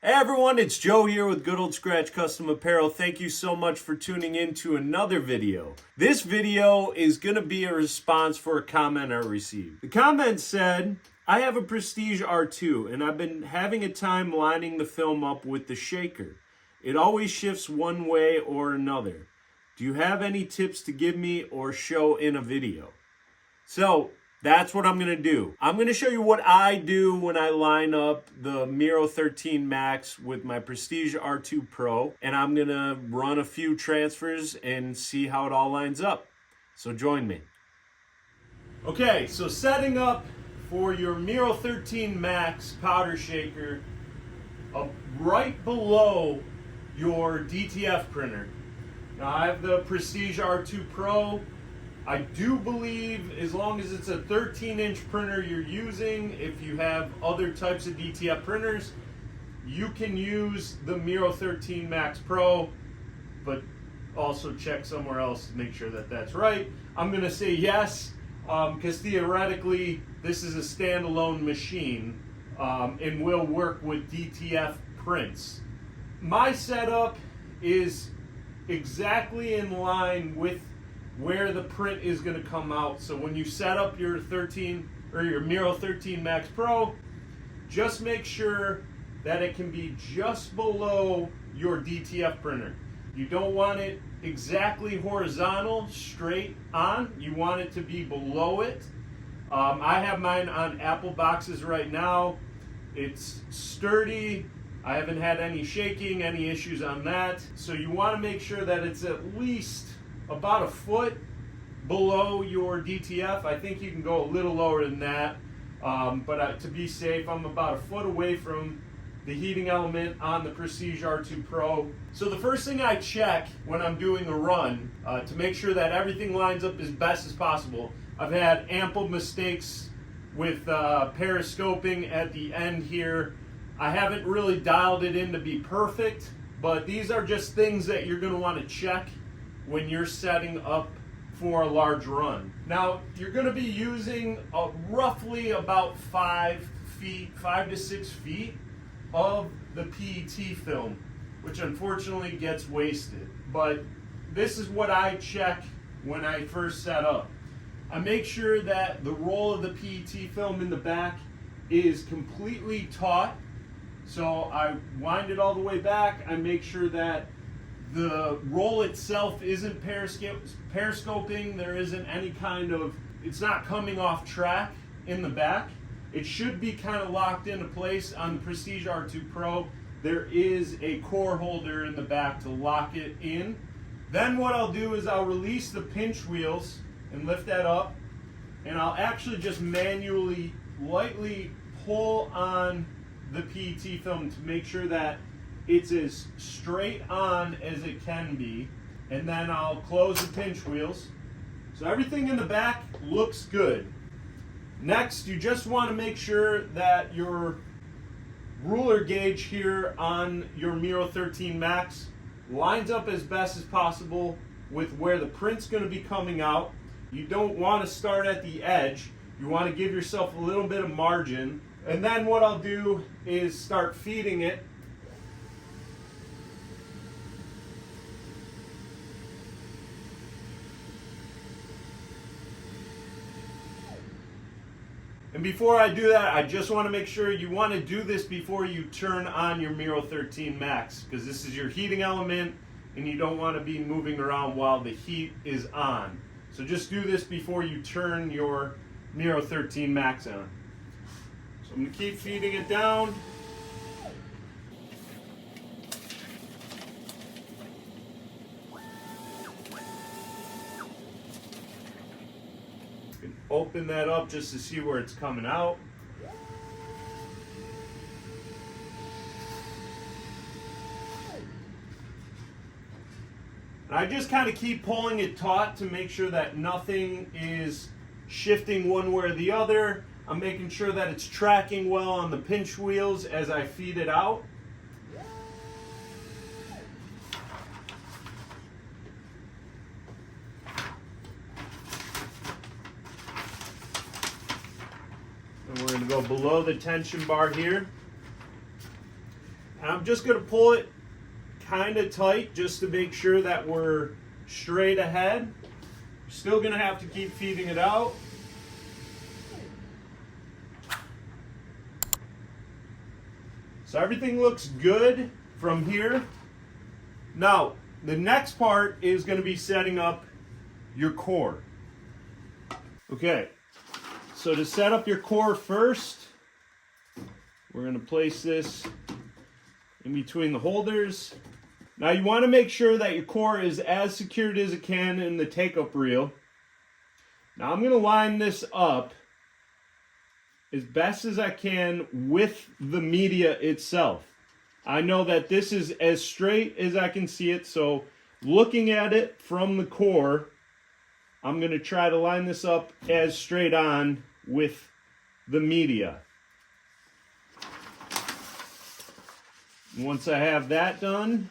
Hey everyone, it's Joe here with Good Old Scratch Custom Apparel. Thank you so much for tuning in to another video. This video is going to be a response for a comment I received. The comment said, I have a Prestige R2 and I've been having a time lining the film up with the shaker. It always shifts one way or another. Do you have any tips to give me or show in a video? So, that's what I'm going to do. I'm going to show you what I do when I line up the Miro 13 Max with my Prestige R2 Pro, and I'm going to run a few transfers and see how it all lines up. So join me. Okay, so setting up for your Miro 13 Max powder shaker right below your DTF printer. Now I have the Prestige R2 Pro. I do believe as long as it's a 13-inch printer you're using, if you have other types of DTF printers, you can use the Miro 13 Max Pro, but also check somewhere else to make sure that that's right. I'm going to say yes, because theoretically this is a standalone machine and will work with DTF prints. My setup is exactly in line with where the print is going to come out. So when you set up your your Miro 13 Max Pro, just make sure that it can be just below your DTF printer. You don't want it exactly horizontal, straight on. You want it to be below it. I have mine on Apple boxes right now. It's sturdy. I haven't had any shaking, any issues on that. So you want to make sure that it's at least about a foot below your DTF. I think you can go a little lower than that, but to be safe, I'm about a foot away from the heating element on the Prestige R2 Pro. So the first thing I check when I'm doing a run to make sure that everything lines up as best as possible. I've had ample mistakes with periscoping at the end here. I haven't really dialed it in to be perfect, but these are just things that you're going to want to check when you're setting up for a large run. Now, you're going to be using roughly about 5 to 6 feet of the PET film, which unfortunately gets wasted. But this is what I check when I first set up. I make sure that the roll of the PET film in the back is completely taut. So I wind it all the way back. I make sure that the roll itself isn't periscoping. There isn't any kind of, it's not coming off track in the back. It should be kind of locked into place on the Prestige R2 Pro. There is a core holder in the back to lock it in. Then what I'll do is I'll release the pinch wheels and lift that up, and I'll actually just manually lightly pull on the PET film to make sure that it's as straight on as it can be, and then I'll close the pinch wheels. So everything in the back looks good. Next, you just want to make sure that your ruler gauge here on your Miro 13 Max lines up as best as possible with where the print's going to be coming out. You don't want to start at the edge. You want to give yourself a little bit of margin. And then what I'll do is start feeding it. And before I do that, I just want to make sure you want to do this before you turn on your Miro 13 Max, because this is your heating element and you don't want to be moving around while the heat is on. So just do this before you turn your Miro 13 Max on. So I'm going to keep feeding it down. Open that up just to see where it's coming out. I just kind of keep pulling it taut to make sure that nothing is shifting one way or the other. I'm making sure that it's tracking well on the pinch wheels as I feed it out. And we're going to go below the tension bar here. I'm just going to pull it kind of tight just to make sure that we're straight ahead. Still going to have to keep feeding it out. So everything looks good from here. Now, the next part is going to be setting up your core. Okay, so to set up your core first, we're going to place this in between the holders. Now you want to make sure that your core is as secured as it can in the take-up reel. Now I'm going to line this up as best as I can with the media itself. I know that this is as straight as I can see it, so looking at it from the core, I'm going to try to line this up as straight on with the media. Once I have that done,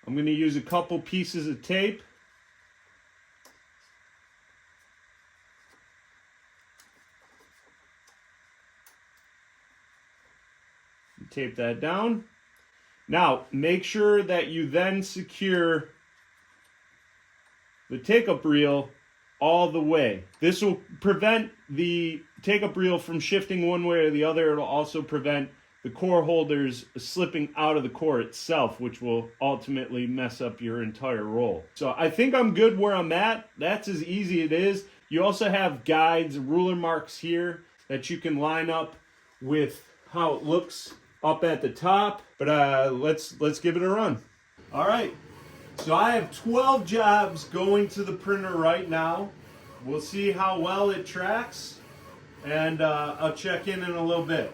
I'm going to use a couple pieces of tape. Tape that down. Now, make sure that you then secure the take-up reel all the way. This will prevent the take-up reel from shifting one way or the other. It'll also prevent the core holders slipping out of the core itself, which will ultimately mess up your entire roll. So I think I'm good where I'm at. That's as easy as it is. You also have guides, ruler marks here that you can line up with how it looks up at the top, but let's give it a run. All right, so I have 12 jobs going to the printer right now. We'll see how well it tracks, and I'll check in a little bit.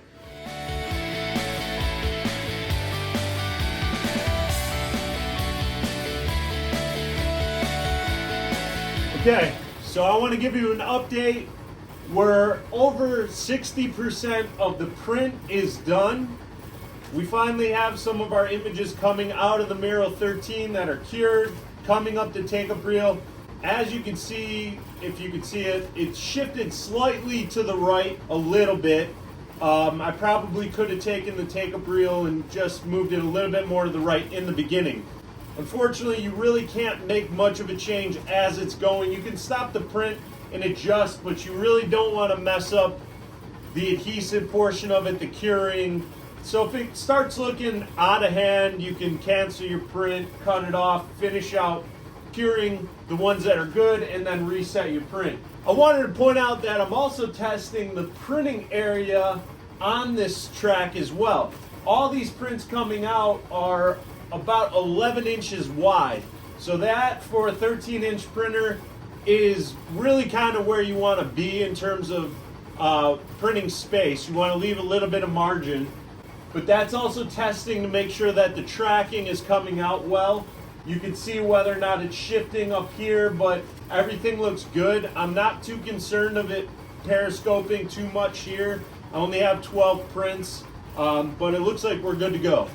Okay, so I want to give you an update. We're over 60% of the print is done. We finally have some of our images coming out of the Miro 13 that are cured, coming up the take-up reel. As you can see, if you can see it, it's shifted slightly to the right a little bit. I probably could have taken the take-up reel and just moved it a little bit more to the right in the beginning. Unfortunately, you really can't make much of a change as it's going. You can stop the print and adjust, but you really don't want to mess up the adhesive portion of it, the curing. So if it starts looking out of hand, you can cancel your print, cut it off, finish out curing the ones that are good, and then reset your print. I wanted to point out that I'm also testing the printing area on this track as well. All these prints coming out are about 11 inches wide. So that for a 13-inch printer is really kind of where you want to be in terms of printing space. You want to leave a little bit of margin. But that's also testing to make sure that the tracking is coming out well. You can see whether or not it's shifting up here, but everything looks good. I'm not too concerned of it periscoping too much here. I only have 12 prints, but it looks like we're good to go.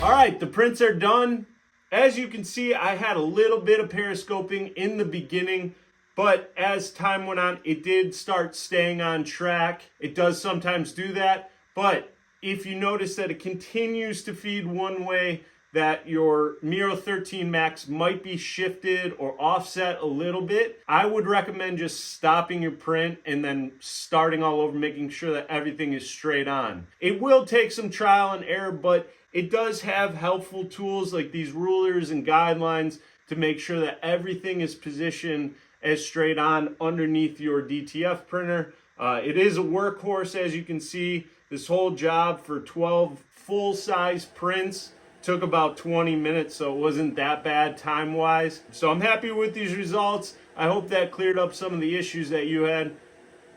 All right, the prints are done. As you can see, I had a little bit of periscoping in the beginning, but as time went on, it did start staying on track. It does sometimes do that, but if you notice that it continues to feed one way, that your Miro 13 Max might be shifted or offset a little bit, I would recommend just stopping your print and then starting all over, making sure that everything is straight on. It will take some trial and error, but it does have helpful tools like these rulers and guidelines to make sure that everything is positioned as straight on underneath your DTF printer. It is a workhorse, as you can see. This whole job for 12 full-size prints took about 20 minutes, so it wasn't that bad time-wise. So I'm happy with these results. I hope that cleared up some of the issues that you had.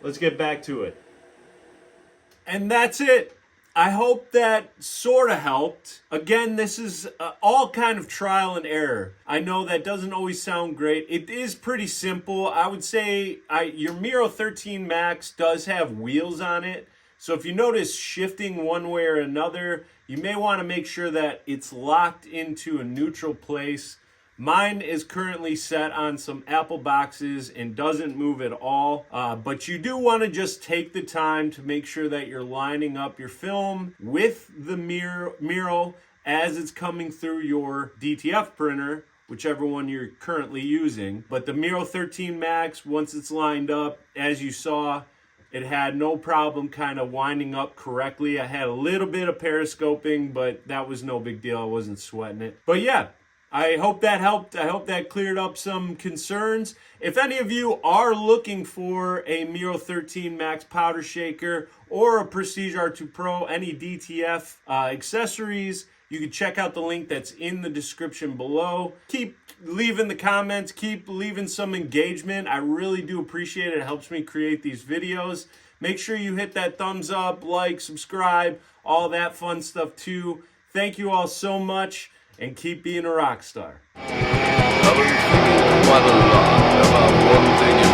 Let's get back to it. And that's it. I hope that sort of helped. Again, this is all kind of trial and error. I know that doesn't always sound great. It is pretty simple. I would say your Miro 13 Max does have wheels on it. So if you notice shifting one way or another, you may want to make sure that it's locked into a neutral place. Mine is currently set on some Apple boxes and doesn't move at all, but you do want to just take the time to make sure that you're lining up your film with the Miro as it's coming through your DTF printer, whichever one you're currently using. But the Miro 13 Max, once it's lined up, as you saw, it had no problem kind of winding up correctly. I had a little bit of periscoping, but that was no big deal. I wasn't sweating it. But yeah, I hope that helped. I hope that cleared up some concerns. If any of you are looking for a Miro 13 Max powder shaker or a Prestige R2 Pro, any DTF accessories, you can check out the link that's in the description below. Keep leaving the comments, keep leaving some engagement. I really do appreciate it. It helps me create these videos. Make sure you hit that thumbs up, like, subscribe, all that fun stuff too. Thank you all so much, and keep being a rock star. I was thinking quite a lot about one thing